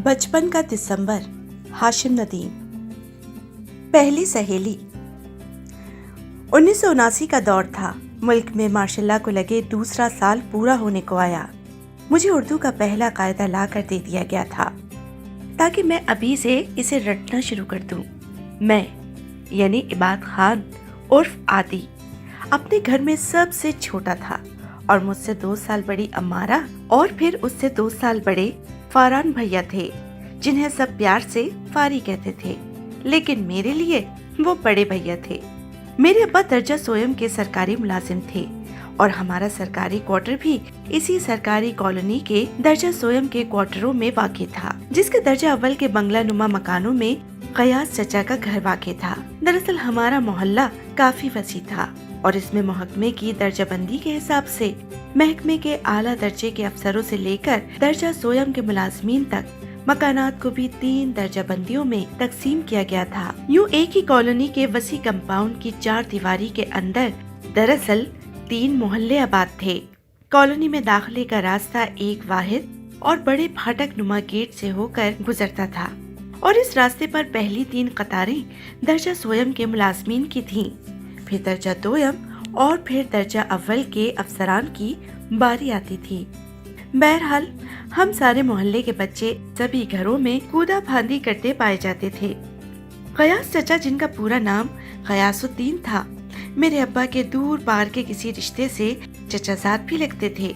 बचपन का दिसंबर। हाशिम नदीम। पहली सहेली। 1979 का दौर था। मुल्क में माशाल्लाह को लगे दूसरा साल पूरा होने को आया। मुझे उर्दू का पहला कायदा ला कर दे दिया गया था ताकि मैं अभी से इसे रटना शुरू कर दूं। मैं यानी इबाद खान उर्फ आदि अपने घर में सबसे छोटा था और मुझसे 2 साल बड़ी अम्मारा और फिर उससे 2 साल बड़े फारान भैया थे, जिन्हें सब प्यार से फारी कहते थे, लेकिन मेरे लिए वो बड़े भैया थे। मेरे अब्बा दर्जा सोयम के सरकारी मुलाजिम थे और हमारा सरकारी क्वार्टर भी इसी सरकारी कॉलोनी के दर्जा सोयम के क्वार्टरों में वाक़ था, जिसके दर्जा अव्वल के बंगला नुमा मकानों में गयास चचा का घर वाक़ था। दरअसल हमारा मोहल्ला काफी वसी था और इसमें महकमे की दर्जाबंदी के हिसाब से महकमे के आला दर्जे के अफसरों से लेकर दर्जा सोयम के मुलाजमीन तक मकानात को भी 3 दर्जाबंदियों में तकसीम किया गया था। यूँ एक ही कॉलोनी के वसी कंपाउंड की 4 दीवारी के अंदर दरअसल 3 मोहल्ले आबाद थे। कॉलोनी में दाखिले का रास्ता एक वाहिद और बड़े फाटक नुमा गेट से होकर गुजरता था और इस रास्ते पर पहली 3 कतारें दर्जा सोयम के मुलाजमीन की थीं, फिर दर्जा दोयम और फिर दर्जा अव्वल के अफसरान की बारी आती थी। बहरहाल हम सारे मोहल्ले के बच्चे सभी घरों में कूदा फांदी करते पाए जाते थे। गयास चचा, जिनका पूरा नाम गयासुद्दीन था, मेरे अब्बा के दूर पार के किसी रिश्ते से चचाजाद भी लगते थे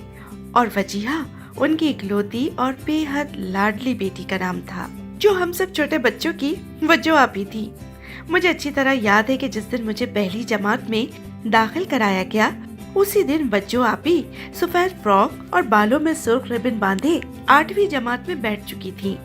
और वजीहा उनकी इकलौती और बेहद लाडली बेटी का नाम था, जो हम सब छोटे बच्चों की वज्जो आपी थी। मुझे अच्छी तरह याद है कि जिस दिन मुझे पहली जमात में दाखिल कराया गया, उसी दिन वज्जो आपी सफेद फ्रॉक और बालों में सुर्ख रिबन बांधे 8वीं जमात में बैठ चुकी थी।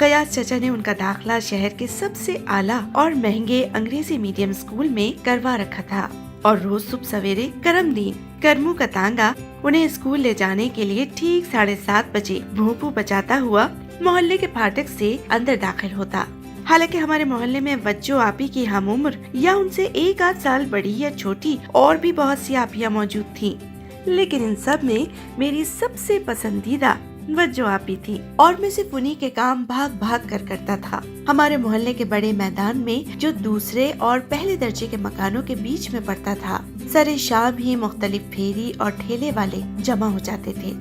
गयास चचा ने उनका दाखिला शहर के सबसे आला और महंगे अंग्रेजी मीडियम स्कूल में करवा रखा था और रोज सुबह सवेरे करमदीन करमू का तांगा उन्हें स्कूल ले जाने के लिए ठीक 7:30 बजे भोंपू बजाता हुआ मोहल्ले के फाटक से अंदर दाखिल होता। हालांकि हमारे मोहल्ले में वज्जो आपी की हम उम्र या उनसे 1 आध साल बड़ी या छोटी और भी बहुत सी आपियां मौजूद थीं, लेकिन इन सब में मेरी सबसे पसंदीदा वज्जो आपी थी और मैं सिर्फ उन्हीं के काम भाग भाग कर करता था। हमारे मोहल्ले के बड़े मैदान में, जो दूसरे और पहले दर्जे के मकानों के बीच में पड़ता था, सरे शाम ही मुख्तलिफ फेरी और ठेले वाले जमा हो जाते थे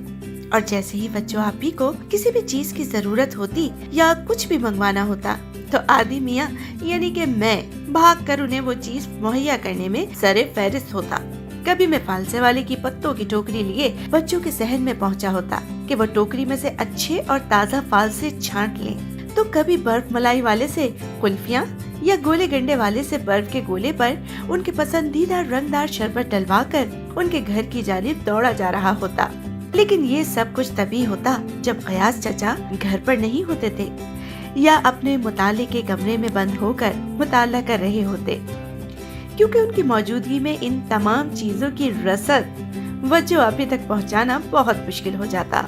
और जैसे ही वज्जो आपी को किसी भी चीज की जरूरत होती या कुछ भी मंगवाना होता, तो आदि मियाँ यानी कि मैं भाग कर उन्हें वो चीज मुहैया करने में सरे फहरिस्त होता। कभी मैं फालसे वाले की पत्तों की टोकरी लिए बच्चों के सहन में पहुंचा होता कि वो टोकरी में से अच्छे और ताज़ा फालसे छांट लें, तो कभी बर्फ मलाई वाले से कुल्फियाँ या गोले गंडे वाले से बर्फ के गोले पर उनके पसंदीदा रंगदार शरबत डलवाकर उनके घर की जानिब दौड़ा जा रहा होता। लेकिन ये सब कुछ तभी होता जब गयास चचा घर पर नहीं होते थे या अपने मुताले के कमरे में बंद होकर मुताला कर रहे होते, क्योंकि उनकी मौजूदगी में इन तमाम चीजों की रसद वज्जो आपी तक पहुंचाना बहुत मुश्किल हो जाता।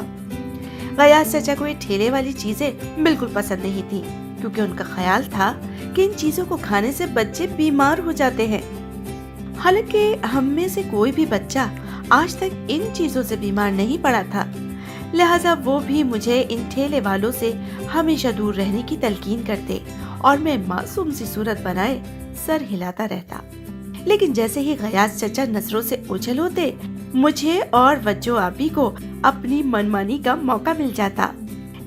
गयास चचा को ये ठेले वाली चीजें बिल्कुल पसंद नहीं थी, क्योंकि उनका ख्याल था कि इन चीजों को खाने से बच्चे बीमार हो जाते हैं। हालांकि हम में से कोई भी बच्चा आज तक इन चीजों से बीमार नहीं पड़ा था, लिहाजा वो भी मुझे इन ठेले वालों से हमेशा दूर रहने की तलकीन करते और मैं मासूम सी सूरत बनाए सर हिलाता रहता। लेकिन जैसे ही गयास चचा नजरों से ओझल होते, मुझे और वज्जो आपी को अपनी मनमानी का मौका मिल जाता।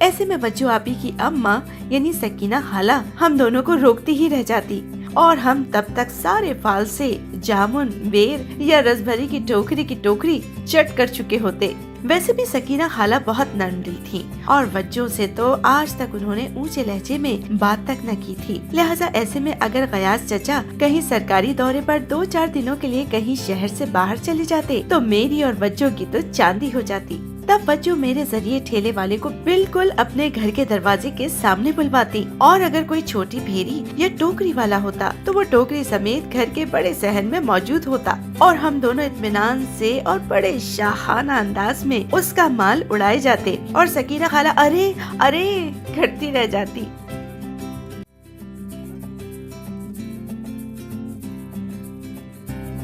ऐसे में वज्जो आपी की अम्मा यानी सकीना खाला हम दोनों को रोकती ही रह जाती और हम तब तक सारे फालसे, जामुन, बेर या रसभरी की टोकरी चट कर चुके होते। वैसे भी सकीना खाला बहुत नर्म दिल थी और वज्जो से तो आज तक उन्होंने ऊंचे लहजे में बात तक न की थी। लिहाजा ऐसे में अगर गयास चचा कहीं सरकारी दौरे पर 2-4 दिनों के लिए कहीं शहर से बाहर चले जाते, तो मेरी और वज्जो की तो चांदी हो जाती। तब वज्जो मेरे जरिए ठेले वाले को बिल्कुल अपने घर के दरवाजे के सामने बुलवाती और अगर कोई छोटी फेरी या टोकरी वाला होता, तो वो टोकरी समेत घर के बड़े सहन में मौजूद होता और हम दोनों इत्मीनान से और बड़े शाहाना अंदाज में उसका माल उड़ाए जाते और सकीना खाला अरे अरे करती रह जाती।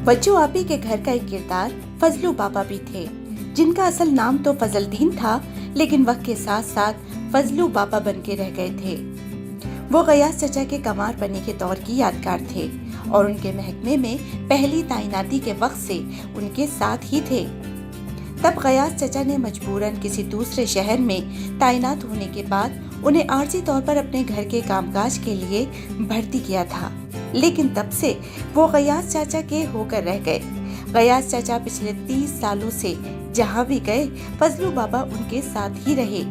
वज्जो आपी के घर का एक किरदार फजलू बाबा भी थे, जिनका असल नाम तो फजलदीन था, लेकिन वक्त के साथ साथ फजलू बाबा बन के रह गए थे। वो गयास चचा के कमार पने के दौर की यादगार थे और उनके महकमे में पहली तैनाती के वक्त से उनके साथ ही थे। तब गयास चचा ने मजबूरन किसी दूसरे शहर में तैनात होने के बाद उन्हें आर्जी तौर पर अपने घर के कामकाज के लिए भर्ती किया था, लेकिन तब से वो गयास चाचा के होकर रह गए। गयास चाचा पिछले 30 सालों से जहाँ भी गए फजलू बाबा उनके साथ ही रहे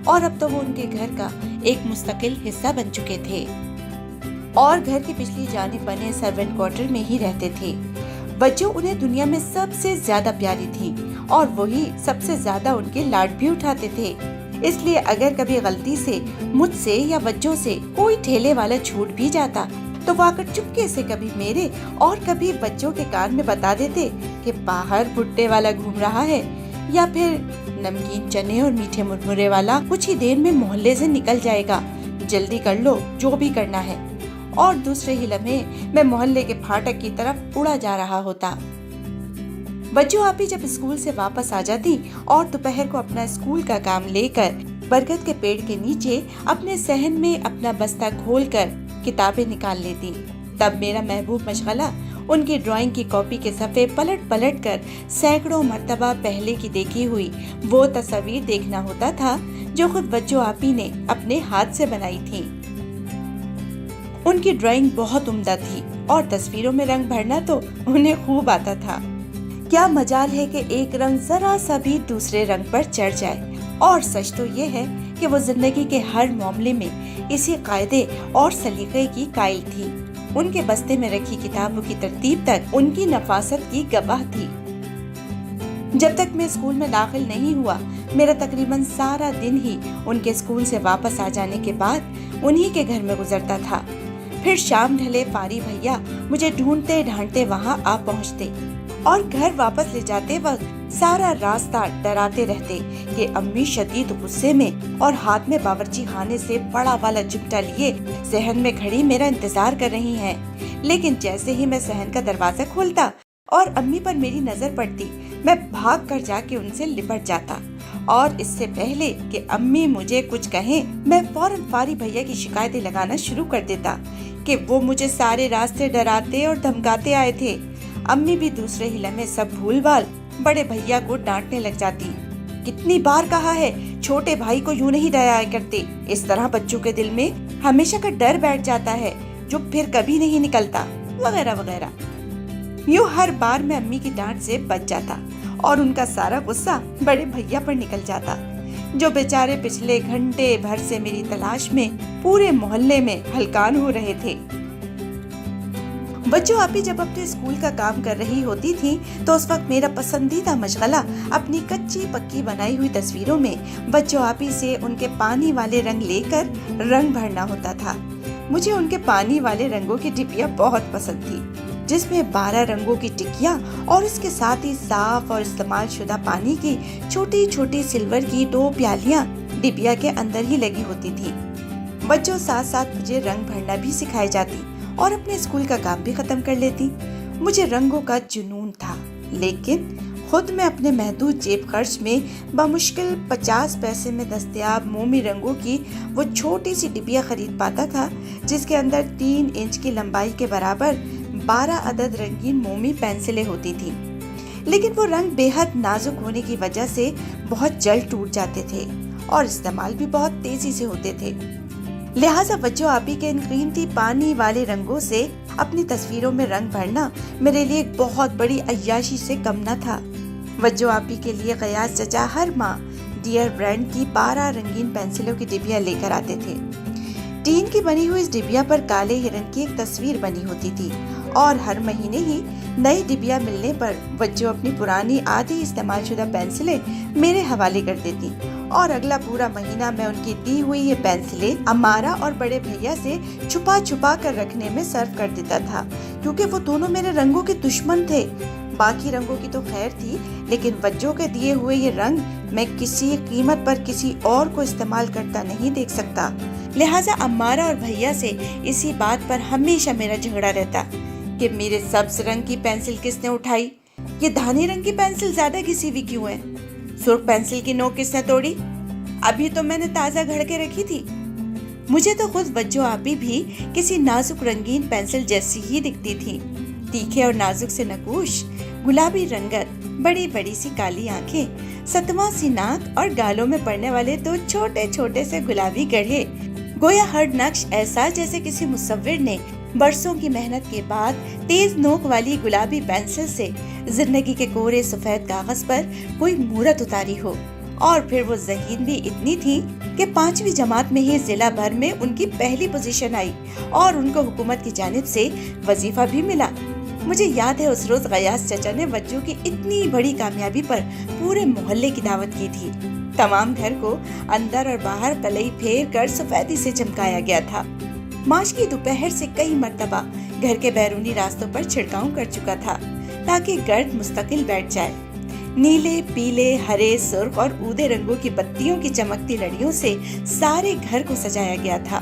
और अब तो वो उनके घर का एक मुस्तकिल हिस्सा बन चुके थे और घर की पिछली जानिब बने सर्वेंट क्वार्टर में ही रहते थे। बच्चों उन्हें दुनिया में सबसे ज्यादा प्यारी थी और वही सबसे ज्यादा उनके लाड भी उठाते थे। इसलिए अगर कभी गलती से मुझसे या बच्चों से कोई ठेले वाला छूट भी जाता तो वो आकर चुपके से कभी मेरे और कभी बच्चों के कान में बता देते कि बाहर भुट्टे वाला घूम रहा है, या फिर नमकीन चने और मीठे मुरमुरे वाला कुछ ही देर में मोहल्ले से निकल जाएगा, जल्दी कर लो जो भी करना है। और दूसरे ही लम्हे मैं मोहल्ले के फाटक की तरफ उड़ा जा रहा होता। बच्चों आपी जब स्कूल से वापस आ जाती और दोपहर को अपना स्कूल का काम लेकर बरगद के पेड़ के नीचे अपने सहन में अपना बस्ता खोलकर किताबें निकाल लेती, तब मेरा महबूब मशगला उनकी ड्राइंग की कॉपी के सफ़े पलट पलट कर सैकड़ों मर्तबा पहले की देखी हुई वो तस्वीर देखना होता था जो खुद बच्चों आपी ने अपने हाथ से बनाई थी। उनकी ड्राइंग बहुत उम्दा थी और तस्वीरों में रंग भरना तो उन्हें खूब आता था। क्या मजाल है कि एक रंग जरा सा भी दूसरे रंग पर चढ़ जाए, और सच तो ये है कि वो जिंदगी के हर मामले में इसी कायदे और सलीके की कायल थी। उनके बस्ते में रखी किताबों की तरतीब तक उनकी नफासत की गवाह थी। जब तक मैं स्कूल में दाखिल नहीं हुआ, मेरा तकरीबन सारा दिन ही उनके स्कूल से वापस आ जाने के बाद उन्हीं के घर में गुजरता था। फिर शाम ढले फारी भैया मुझे ढूंढते ढांढते वहाँ आ पहुँचते और घर वापस ले जाते वक्त सारा रास्ता डराते रहते कि अम्मी शदीद गुस्से में और हाथ में बावर्ची खाने से बड़ा वाला चिमटा लिए सहन में खड़ी मेरा इंतजार कर रही हैं। लेकिन जैसे ही मैं सहन का दरवाजा खोलता और अम्मी पर मेरी नजर पड़ती, मैं भाग कर जाके उनसे लिपट जाता और इससे पहले कि अम्मी मुझे कुछ कहें, मैं फौरन फारी भैया की शिकायतें लगाना शुरू कर देता कि वो मुझे सारे रास्ते डराते और धमकाते आए थे। अम्मी भी दूसरे ही लम्हे सब भूल-भाल बड़े भैया को डांटने लग जाती। कितनी बार कहा है छोटे भाई को यूं नहीं डराया करते, इस तरह बच्चों के दिल में हमेशा का डर बैठ जाता है जो फिर कभी नहीं निकलता, वगैरह वगैरह। यूं हर बार मैं अम्मी की डांट से बच जाता और उनका सारा गुस्सा बड़े भैया पर निकल जाता, जो बेचारे पिछले घंटे भर से मेरी तलाश में पूरे मोहल्ले में हलकान हो रहे थे। बच्चों आपी जब अपने स्कूल का काम कर रही होती थी तो उस वक्त मेरा पसंदीदा मशगला अपनी कच्ची पक्की बनाई हुई तस्वीरों में बच्चों आपी से उनके पानी वाले रंग लेकर रंग भरना होता था। मुझे उनके पानी वाले रंगों की टिकिया बहुत पसंद थी, जिसमें 12 रंगों की टिकिया और इसके साथ ही साफ और इस्तेमाल शुदा पानी की छोटी छोटी सिल्वर की 2 प्यालियां डिबिया के अंदर ही लगी होती थी। बच्चों साथ साथ मुझे रंग भरना भी सिखाई जाती और अपने स्कूल का काम भी खत्म कर लेती। मुझे रंगों का जुनून था, लेकिन खुद मैं अपने महदूद जेब खर्च में बमुश्किल 50 पैसे में दस्तयाब मोमी रंगों की वो छोटी सी डिबिया खरीद पाता था, जिसके अंदर 3 इंच की लंबाई के बराबर 12 अदद रंगीन मोमी पेंसिलें होती थी। लेकिन वो रंग बेहद नाजुक होने की वजह से बहुत जल्द टूट जाते थे और इस्तेमाल भी बहुत तेजी से होते थे। लिहाजा बच्चों आपी के इन कीमती पानी वाले रंगों से अपनी तस्वीरों में रंग भरना मेरे लिए एक बहुत बड़ी अय्याशी से कम न था। बच्चों आपी के लिए गयास चचा हर माह डियर ब्रांड की 12 रंगीन पेंसिलों की डिबिया लेकर आते थे। टीन की बनी हुई इस डिबिया पर काले हिरन की एक तस्वीर बनी होती थी और हर महीने ही नई डिबिया मिलने पर बच्चों अपनी पुरानी आधी इस्तेमाल शुदा पेंसिलें मेरे हवाले कर देती और अगला पूरा महीना मैं उनकी दी हुई ये पेंसिलें अम्मारा और बड़े भैया से छुपा छुपा कर रखने में सर्व कर देता था, क्योंकि वो दोनों मेरे रंगों के दुश्मन थे। बाकी रंगों की तो खैर थी, लेकिन बच्चों के दिए हुए ये रंग मैं किसी कीमत पर किसी और को इस्तेमाल करता नहीं देख सकता। लिहाजा अम्मारा और भैया से इसी बात पर हमेशा मेरा झगड़ा रहता कि मेरे सब्ज रंग की पेंसिल किसने उठाई, ये धानी रंग की पेंसिल ज्यादा घिसी हुई क्यों है, सुर्ख पेंसिल की नोक किसने तोड़ी। अभी तो मैंने ताज़ा घड़ के रखी थी। मुझे तो खुद वज्जो आपी भी किसी नाजुक रंगीन पेंसिल जैसी ही दिखती थी। तीखे और नाजुक से नकूश, गुलाबी रंगत, बड़ी बड़ी सी काली आंखें, सतवा सी नाक और गालों में पड़ने वाले दो छोटे छोटे से गुलाबी गढ़े। गोया हर नक्श ऐसा जैसे किसी मुसव्विर ने बरसों की मेहनत के बाद तेज नोक वाली गुलाबी पेंसिल से जिंदगी के कोरे सफेद कागज पर कोई मूरत उतारी हो। और फिर वो ज़हीन भी इतनी थी कि 5वीं जमात में ही जिला भर में उनकी पहली पोजीशन आई और उनको हुकूमत की जानिब से वजीफा भी मिला। मुझे याद है उस रोज गयास चचा ने वज्जो की इतनी बड़ी कामयाबी पर पूरे मोहल्ले की दावत की थी। तमाम घर को अंदर और बाहर कलई फेर कर सफेदी से चमकाया गया था। माश की दोपहर से कई मर्तबा घर के बैरूनी रास्तों पर छिड़काव कर चुका था ताकि गर्द मुस्तकिल बैठ जाए। नीले, पीले, हरे, सुर्ख और ऊदे रंगों की बत्तियों की चमकती लड़ियों से सारे घर को सजाया गया था।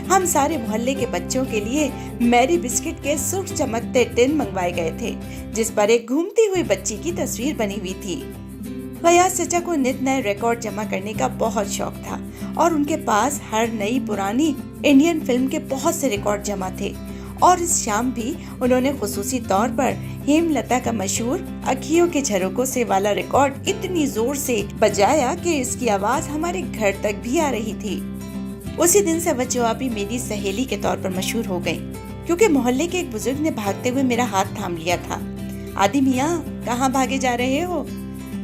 हम सारे मोहल्ले के बच्चों के लिए मैरी बिस्किट के सुर्ख चमकते टिन मंगवाए गए थे जिस पर एक घूमती हुई बच्ची की तस्वीर बनी हुई थी। गयास चचा को नित नए रिकॉर्ड जमा करने का बहुत शौक था और उनके पास हर नई पुरानी इंडियन फिल्म के बहुत से रिकॉर्ड जमा थे। और इस शाम भी उन्होंने खुसूसी तौर पर हेमलता का मशहूर अखियों के झरोकों से वाला रिकॉर्ड इतनी जोर से बजाया कि इसकी आवाज हमारे घर तक भी आ रही थी। उसी दिन से वज्जो आपी मेरी सहेली के तौर पर मशहूर हो गई क्योंकि मोहल्ले के एक बुजुर्ग ने भागते हुए मेरा हाथ थाम लिया था। आदि मियाँ, कहाँ भागे जा रहे हो?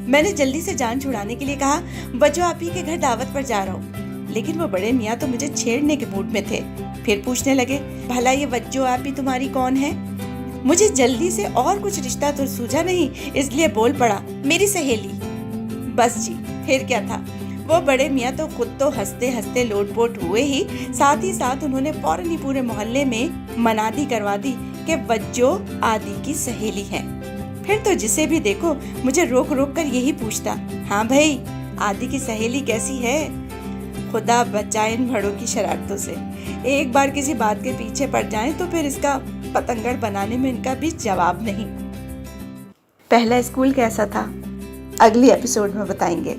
मैंने जल्दी से जान छुड़ाने के लिए कहा, वज्जो आपी के घर दावत पर जा रहा हूँ। लेकिन वो बड़े मियाँ तो मुझे छेड़ने के मूड में थे। फिर पूछने लगे, भला ये वज्जो आपी तुम्हारी कौन है? मुझे जल्दी से और कुछ रिश्ता तो सूझा नहीं, इसलिए बोल पड़ा, मेरी सहेली। बस जी, फिर क्या था। वो बड़े मियाँ तो खुद तो हंसते हंसते लोटपोट हुए ही साथ उन्होंने फौरन ही पूरे मोहल्ले में मनादी करवा दी कि वज्जो आदि की सहेली है। फिर तो जिसे भी देखो मुझे रोक रोक कर यही पूछता, हाँ भाई, आदि की सहेली कैसी है? खुदा बचाए इन भड़ों की शरारतों से। एक बार किसी बात के पीछे पड़ जाएं तो फिर इसका पतंगड़ बनाने में इनका भी जवाब नहीं। पहला स्कूल कैसा था, अगली एपिसोड में बताएंगे।